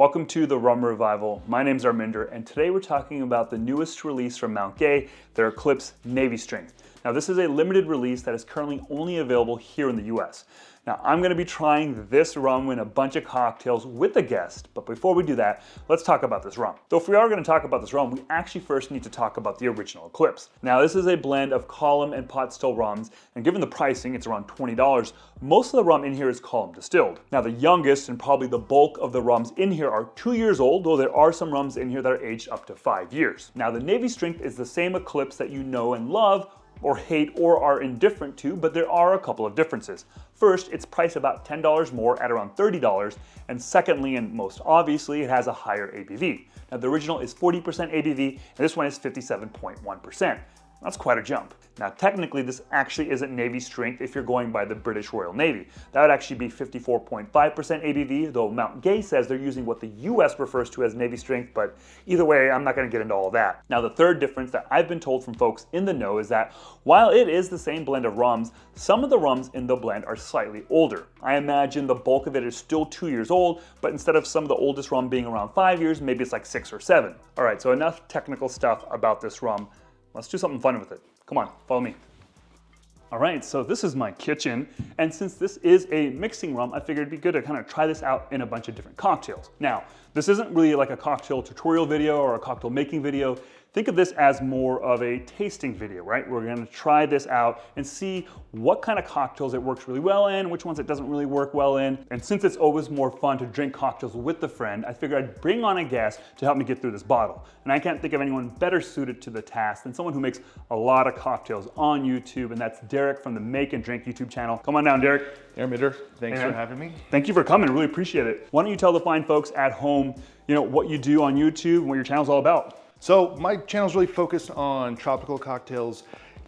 Welcome to the Rum Revival. My name's Arminder, and today we're talking about the newest release from mountgay, their Eclipse Navy Strength. Now this is a limited release that is currently only available here in the US. Now I'm going to be trying this rum in a bunch of cocktails with a guest, but before we do that, let's talk about this rum. Though if we are going to talk about this rum, we actually first need to talk about the original Eclipse. Now this is a blend of column and pot still rums, and given the pricing, it's around $20, most of the rum in here is column distilled. Now the youngest and probably the bulk of the rums in here are 2 years old, though there are some rums in here that are aged up to 5 years. Now the Navy Strength is the same Eclipse that you know and love, or hate, or are indifferent to, but there are a couple of differences. First, it's priced about $10 more at around $30, and secondly, and most obviously, it has a higher ABV. Now the original is 40% ABV, and this one is 57.1%. That's quite a jump. Now technically this actually isn't Navy Strength if you're going by the British Royal Navy. That would actually be 54.5% ABV, though mountgay says they're using what the US refers to as Navy Strength, but either way, I'm not gonna get into all of that. Now the third difference that I've been told from folks in the know is that while it is the same blend of rums, some of the rums in the blend are slightly older. I imagine the bulk of it is still 2 years old, but instead of some of the oldest rum being around 5 years, maybe it's like 6 or 7. All right, so enough technical stuff about this rum. Let's do something fun with it. Come on, follow me. All right, so this is my kitchen, and since this is a mixing rum, I figured it'd be good to kind of try this out in a bunch of different cocktails. Now, this isn't really like a cocktail tutorial video or a cocktail making video. Think of this as more of a tasting video, right? We're gonna try this out and see what kind of cocktails it works really well in, which ones it doesn't really work well in. And since it's always more fun to drink cocktails with a friend, I figured I'd bring on a guest to help me get through this bottle. And I can't think of anyone better suited to the task than someone who makes a lot of cocktails on YouTube, and that's Derek from the Make and Drink YouTube channel. Come on down, Derek. Hey, Arminder, thanks for having me. Thank you for coming, really appreciate it. Why don't you tell the fine folks at home, what you do on YouTube and what your channel's all about? So my channel's really focused on tropical cocktails,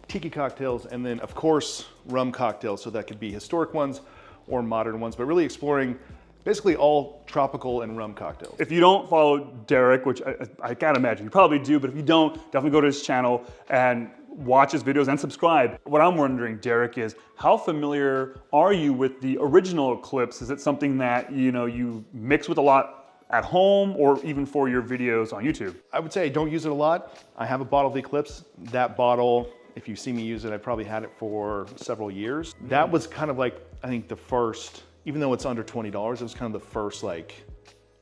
tiki cocktails, and then of course, rum cocktails. So that could be historic ones or modern ones, but really exploring basically all tropical and rum cocktails. If you don't follow Derek, which I can't imagine, you probably do, but if you don't, definitely go to his channel and watch his videos and subscribe. What I'm wondering, Derek, is how familiar are you with the original Eclipse? Is it something that you mix with a lot at home or even for your videos on YouTube? I would say I don't use it a lot. I have a bottle of the Eclipse. That bottle, if you see me use it, I probably had it for several years. That was kind of like, I think the first, even though it's under $20, it was kind of the first like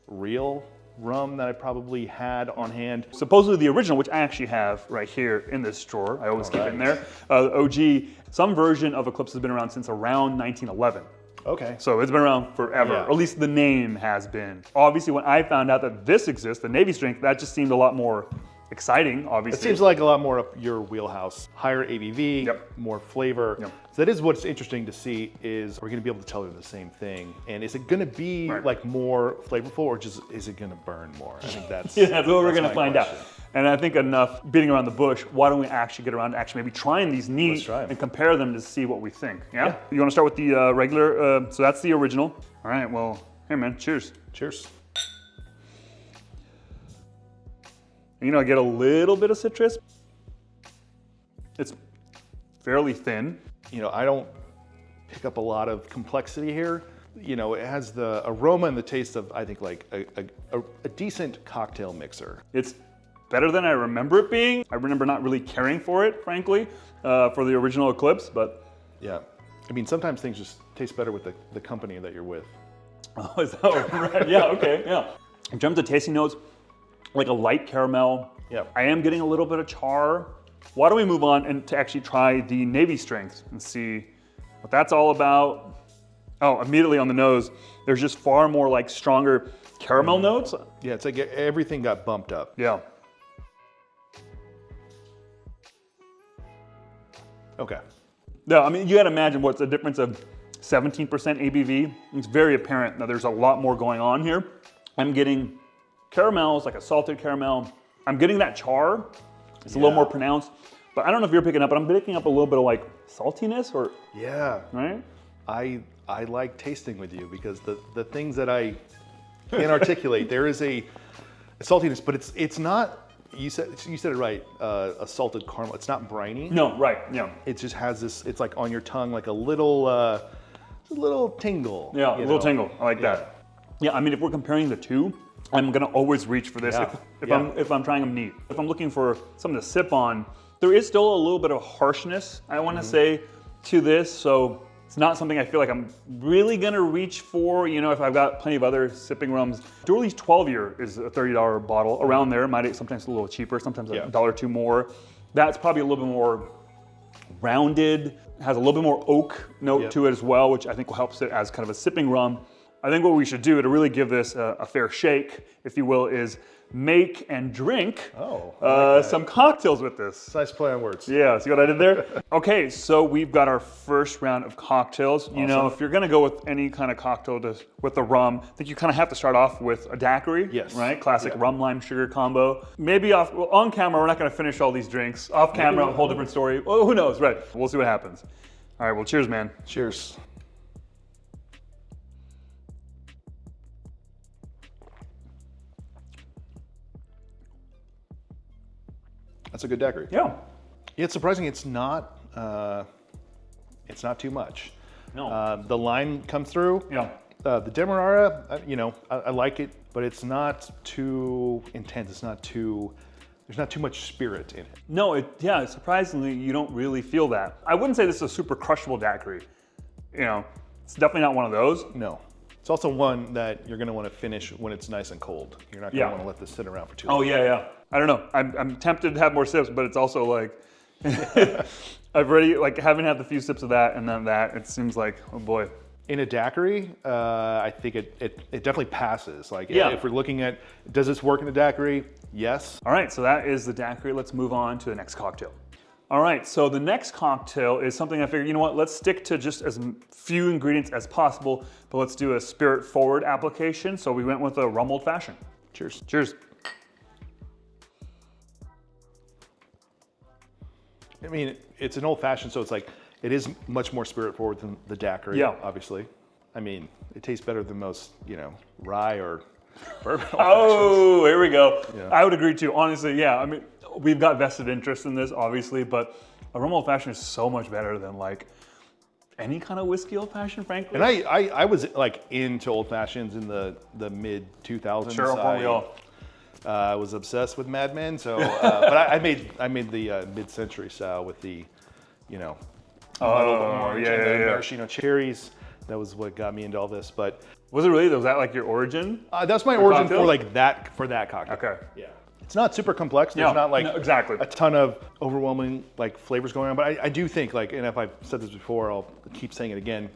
real rum that I probably had on hand. Supposedly the original, which I actually have right here in this drawer, I always keep it in there, OG, some version of Eclipse has been around since around 1911. Okay. So it's been around forever, or at least the name has been. Obviously, when I found out that this exists, the Navy Strength, that just seemed a lot more exciting, obviously. It seems like a lot more up your wheelhouse. Higher ABV, more flavor. So that is what's interesting to see is, we're gonna be able to tell they're the same thing. And is it gonna be like more flavorful, or just is it gonna burn more? I think that's that's what we're gonna find out. And I think enough beating around the bush, why don't we actually get around to actually maybe trying these neat and compare them to see what we think, yeah? You wanna start with the regular, so that's the original. All right, well, here man, cheers. Cheers. I get a little bit of citrus. It's fairly thin. I don't pick up a lot of complexity here. It has the aroma and the taste of, I think, like a decent cocktail mixer. It's better than I remember it being. I remember not really caring for it, frankly, for the original Eclipse, but. Yeah, I mean, sometimes things just taste better with the company that you're with. Oh, is that right? Yeah, okay, yeah. In terms of tasting notes, like a light caramel. Yeah. I am getting a little bit of char. Why don't we move on and to actually try the Navy Strength and see what that's all about. Oh, immediately on the nose, there's just far more like stronger caramel notes. Yeah, it's like everything got bumped up. Yeah. Okay. Yeah, I mean, you gotta imagine what's the difference of 17% ABV. It's very apparent that there's a lot more going on here. I'm getting caramels, like a salted caramel. I'm getting that char. It's a little more pronounced, but I don't know if you're picking up, but I'm picking up a little bit of like saltiness or. Yeah. Right? I like tasting with you because the things that I can't articulate, there is a saltiness, but it's not, you said it right, a salted caramel. It's not briny. No, right, yeah. It just has this, it's like on your tongue, like a little tingle. Yeah, a little tingle, I like that. Yeah, I mean, if we're comparing the two, I'm gonna always reach for this if I'm trying them neat. If I'm looking for something to sip on, there is still a little bit of harshness, I wanna say, to this, so it's not something I feel like I'm really gonna reach for, you know, if I've got plenty of other sipping rums. Doorly's 12-year is a $30 bottle, around there. Might be sometimes a little cheaper, sometimes a $1 or $2 more. That's probably a little bit more rounded, has a little bit more oak note to it as well, which I think will help it as kind of a sipping rum. I think what we should do to really give this a fair shake, if you will, is make and drink some cocktails with this. Nice play on words. Yeah, see what I did there? Okay, so we've got our first round of cocktails. You know, if you're gonna go with any kind of cocktail with the rum, I think you kind of have to start off with a daiquiri, right? Classic rum, lime, sugar combo. Maybe on camera, we're not gonna finish all these drinks. Off camera, a whole different story. Well, who knows, right? We'll see what happens. All right, well, cheers, man. Cheers. That's a good daiquiri. Yeah. It's surprising. It's not too much. No. The lime comes through. Yeah. The Demerara, you know, I like it, but it's not too intense. It's not too. There's not too much spirit in it. No, surprisingly, you don't really feel that. I wouldn't say this is a super crushable daiquiri. You know, it's definitely not one of those. No. It's also one that you're going to want to finish when it's nice and cold. You're not going to want to let this sit around for too long. Oh, yeah. I don't know. I'm tempted to have more sips, but it's also like, I've already, like, haven't had the few sips of that and then that. It seems like, oh boy. In a daiquiri, I think it definitely passes. Like, if we're looking at, does this work in a daiquiri? Yes. All right, so that is the daiquiri. Let's move on to the next cocktail. All right, so the next cocktail is something I figured, you know what, let's stick to just as few ingredients as possible, but let's do a spirit forward application. So we went with a Rum Old Fashioned. Cheers. Cheers. I mean, it's an old fashioned, so it's like, it is much more spirit forward than the daiquiri, obviously. I mean, it tastes better than most, you know, rye or bourbon. Oh, here we go. Yeah. I would agree too, honestly, yeah. I mean, we've got vested interest in this, obviously, but a Rum Old Fashioned is so much better than like any kind of whiskey old fashioned, frankly. And I was like into old fashions in the mid 2000s. Sure, weren't we all? I was obsessed with Mad Men, so but I made the mid-century style with the, you know, orange and maraschino cherries. That was what got me into all this. But was it really? Was that like your origin? That's my origin cocktail? For that cocktail. Okay. Yeah. It's not super complex. There's not like a ton of overwhelming like flavors going on. But I do think, like, and if I've said this before, I'll keep saying it again.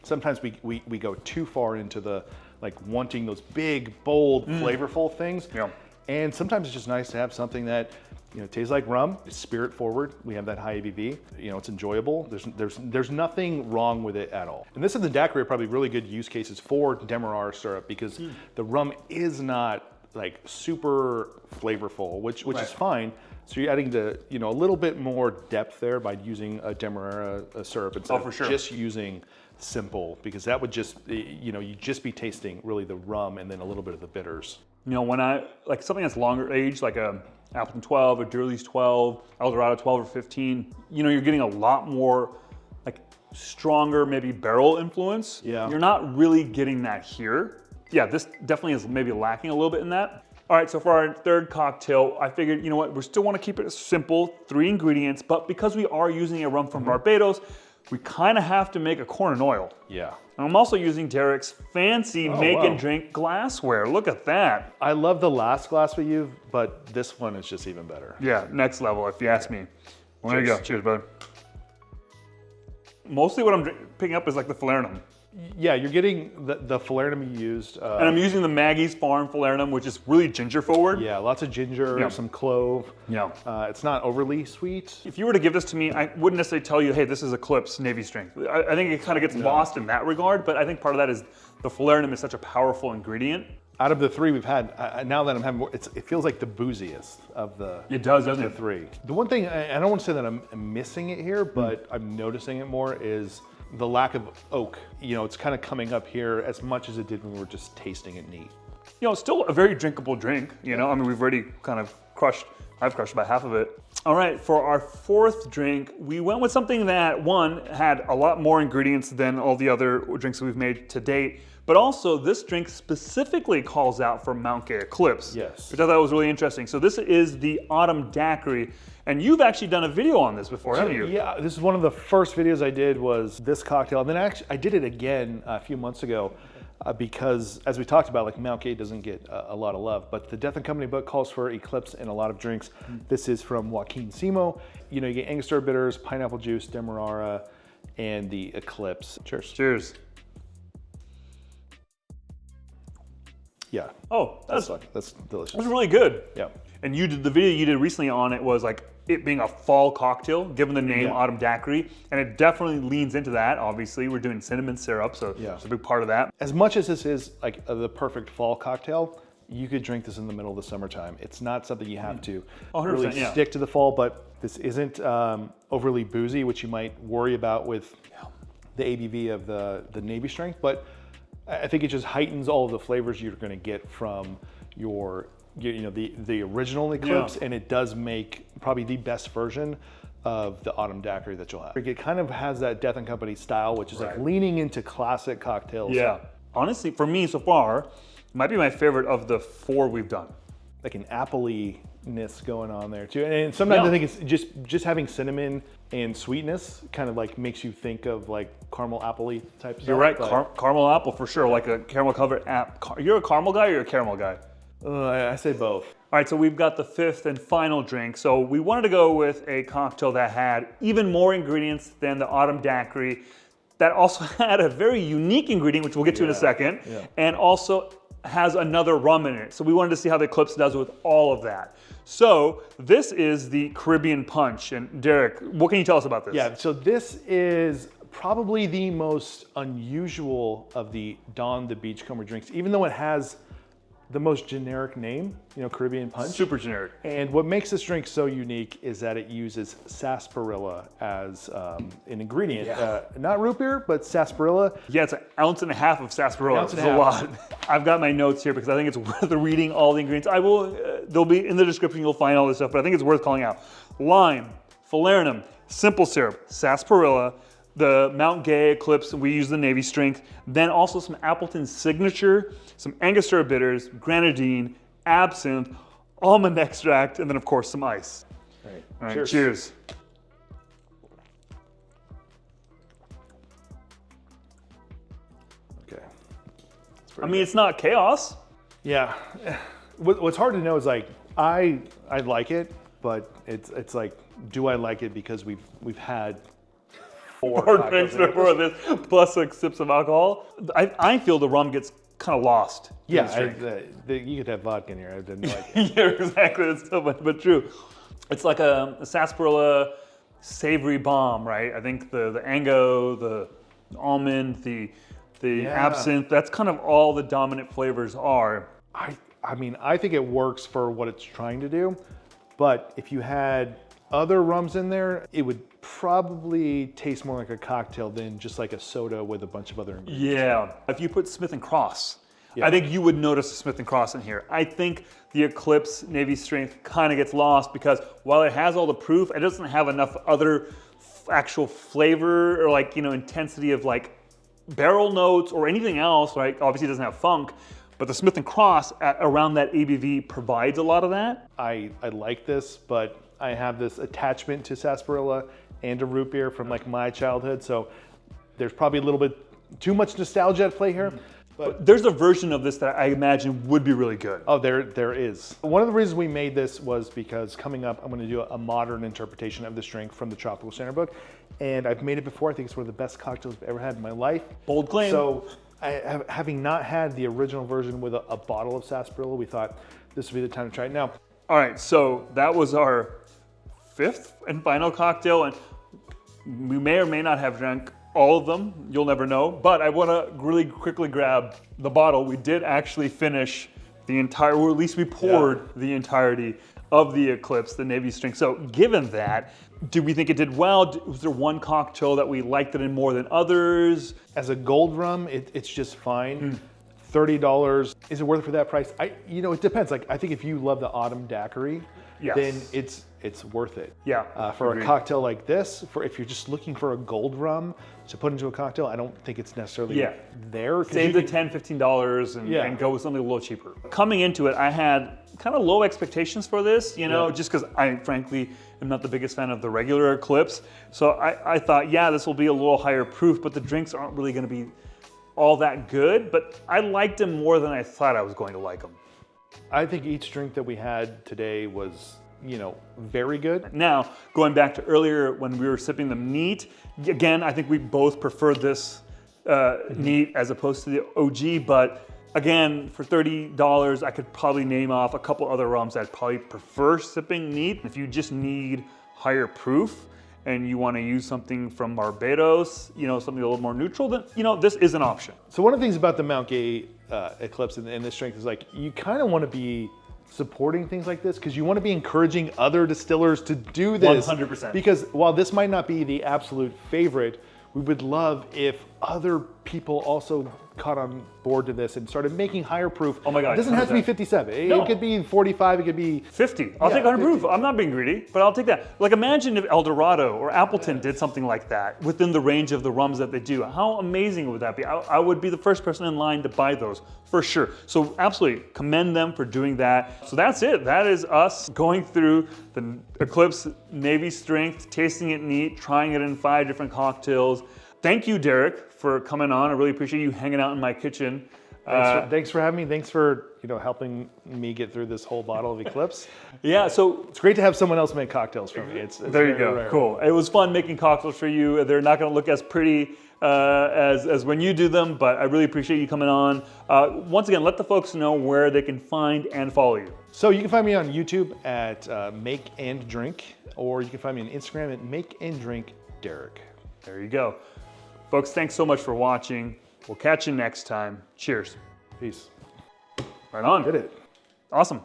Sometimes we go too far into the like wanting those big, bold, flavorful things. Yeah. And sometimes it's just nice to have something that, you know, tastes like rum. It's spirit forward. We have that high ABV. You know, it's enjoyable. There's nothing wrong with it at all. And this and the daiquiri are probably really good use cases for Demerara syrup because the rum is not like super flavorful, which is fine. So you're adding a little bit more depth there by using a Demerara syrup instead of just using simple, because that would just, you'd just be tasting really the rum and then a little bit of the bitters. You know, when I, like something that's longer age, like a Appleton 12 or Doorly's 12, Eldorado 12 or 15, you know, you're getting a lot more like stronger, maybe barrel influence. Yeah. You're not really getting that here. Yeah, this definitely is maybe lacking a little bit in that. All right, so for our third cocktail, I figured, you know what, we still want to keep it simple, 3 ingredients, but because we are using a rum from Barbados, we kind of have to make a corn and oil. Yeah. And I'm also using Derek's fancy and drink glassware. Look at that. I love the last glass we used, but this one is just even better. Yeah, next level if you ask me. Well, there you go. Cheers, bud. Mostly what I'm picking up is like the falernum. Yeah, you're getting the falernum you used. And I'm using the Maggie's Farm falernum, which is really ginger forward. Yeah, lots of ginger, some clove. Yeah. It's not overly sweet. If you were to give this to me, I wouldn't necessarily tell you, hey, this is Eclipse Navy Strength. I think it kind of gets lost in that regard, but I think part of that is the falernum is such a powerful ingredient. Out of the 3 we've had, now that I'm having more, it feels like the booziest of the It does, doesn't it? 3. The one thing, I don't want to say that I'm missing it here, but I'm noticing it more, is the lack of oak. You know, it's kind of coming up here as much as it did when we were just tasting it neat. You know, it's still a very drinkable drink, you know? I mean, we've already kind of I've crushed about half of it. All right, for our 4th drink, we went with something that, one, had a lot more ingredients than all the other drinks that we've made to date, But also, this drink specifically calls out for mountgay Eclipse, Yes. which I thought was really interesting. So this is the Autumn Daiquiri, and you've actually done a video on this before, haven't you? Yeah, this is one of the first videos I did was this cocktail. And then actually, I did it again a few months ago because, as we talked about, like mountgay doesn't get a lot of love, but the Death and Company book calls for Eclipse in a lot of drinks. This is from Joaquin Simo. You know, you get Angostura Bitters, pineapple juice, Demerara, and the Eclipse. Cheers. Cheers. Yeah. Oh, that's delicious. really good. Yeah. And you did the video you did recently on it was like it being a fall cocktail, given the name Autumn Daiquiri, and it definitely leans into that. Obviously, we're doing cinnamon syrup, so it's a big part of that. As much as this is like the perfect fall cocktail, you could drink this in the middle of the summertime. It's not something you have to really stick to the fall, but this isn't overly boozy, which you might worry about with the ABV of the Navy Strength, but I think it just heightens all of the flavors you're going to get from the original Eclipse, and it does make probably the best version of the Autumn Daiquiri that you'll have. It kind of has that Death and Company style, which is like leaning into classic cocktails. Yeah. Honestly, for me so far, it might be my favorite of the 4 we've done. Like an appley-ness going on there too. And sometimes I think it's just having cinnamon and sweetness kind of like makes you think of like caramel appley type stuff. You're right, caramel apple for sure, like a caramel covered app. You're a caramel guy or you're a caramel guy? I say both. All right, so we've got the 5th and final drink. So we wanted to go with a cocktail that had even more ingredients than the Autumn Daiquiri, that also had a very unique ingredient, which we'll get to in a second, and also has another rum in it. So we wanted to see how the Eclipse does with all of that. So this is the Caribbean Punch. And Derek, what can you tell us about this? Yeah, so this is probably the most unusual of the Dawn the Beachcomber drinks, even though it has the most generic name, Caribbean Punch. Super generic. And what makes this drink so unique is that it uses sarsaparilla as an ingredient. Not root beer, but sarsaparilla. Yeah, it's 1.5 ounces of sarsaparilla. It's a lot. I've got my notes here because I think it's worth reading all the ingredients. I will, they'll be in the description, you'll find all this stuff, but I think it's worth calling out. Lime, falernum, simple syrup, sarsaparilla, the mountgay Eclipse, we use the Navy Strength, then also some Appleton Signature, some Angostura Bitters, grenadine, absinthe, almond extract, and then of course some ice. All right, cheers. Okay. I mean, it's not chaos. Yeah. What's hard to know is like, I like it, but it's like, do I like it because we've had 4 drinks before this, plus like sips of alcohol. I feel the rum gets kind of lost. Yeah, you could have vodka in here. I didn't like it. Yeah, exactly. That's so much, but true. It's like a sarsaparilla savory bomb, right? I think the Ango, the almond, the absinthe. That's kind of all the dominant flavors are. I mean, I think it works for what it's trying to do, but if you had other rums in there, it would probably taste more like a cocktail than just like a soda with a bunch of other ingredients. Yeah, if you put Smith & Cross, I think you would notice the Smith & Cross in here. I think the Eclipse Navy Strength kind of gets lost because while it has all the proof, it doesn't have enough other actual flavor or like, intensity of like barrel notes or anything else, right? Obviously it doesn't have funk, but the Smith & Cross around that ABV provides a lot of that. I like this, but I have this attachment to sarsaparilla and to root beer from like my childhood, so there's probably a little bit too much nostalgia at play here. But there's a version of this that I imagine would be really good. Oh, there is. One of the reasons we made this was because coming up, I'm going to do a modern interpretation of this drink from the Tropical Standard book, and I've made it before. I think it's one of the best cocktails I've ever had in my life. Bold claim. So, having not had the original version with a bottle of sarsaparilla, we thought this would be the time to try it now. All right, so that was our 5th and final cocktail, and we may or may not have drank all of them. You'll never know, but I want to really quickly grab the bottle. We did actually finish the entire, or at least we poured the entirety of the Eclipse, the Navy Strength. So given that, do we think it did well? Was there one cocktail that we liked it in more than others? As a gold rum, it's just fine. $30. Is it worth it for that price? It depends. Like, I think if you love the autumn daiquiri, Yes. then it's worth it. Yeah. For a cocktail like this, if you're just looking for a gold rum to put into a cocktail, I don't think it's necessarily there. Save the $10, $15 and go with something a little cheaper. Coming into it, I had kind of low expectations for this, just because I frankly am not the biggest fan of the regular Eclipse. So I thought, this will be a little higher proof, but the drinks aren't really going to be all that good. But I liked them more than I thought I was going to like them. I think each drink that we had today was, very good. Now, going back to earlier when we were sipping them neat, again, I think we both preferred this neat as opposed to the OG, but again, for $30, I could probably name off a couple other rums that I'd probably prefer sipping neat. If you just need higher proof and you want to use something from Barbados, something a little more neutral, then, this is an option. So one of the things about the mountgay Eclipse and this strength is like, you kind of want to be supporting things like this because you want to be encouraging other distillers to do this. 100%. Because while this might not be the absolute favorite, we would love if other people also caught on board to this and started making higher proof. Oh my God. It doesn't have to be 57. It could be 45, it could be 50. I'll take 100 proof. I'm not being greedy, but I'll take that. Like, imagine if El Dorado or Appleton did something like that within the range of the rums that they do. How amazing would that be? I would be the first person in line to buy those for sure. So absolutely commend them for doing that. So that's it. That is us going through the Eclipse Navy Strength, tasting it neat, trying it in 5 different cocktails. Thank you, Derek, for coming on. I really appreciate you hanging out in my kitchen. Thanks for having me. Thanks for helping me get through this whole bottle of Eclipse. So it's great to have someone else make cocktails for me. It's there you go. Rare. Cool. It was fun making cocktails for you. They're not going to look as pretty as when you do them, but I really appreciate you coming on. Once again, let the folks know where they can find and follow you. So you can find me on YouTube at Make and Drink, or you can find me on Instagram at Make and Drink Derek. There you go. Folks, thanks so much for watching. We'll catch you next time. Cheers. Peace. Right on. Did it. Awesome.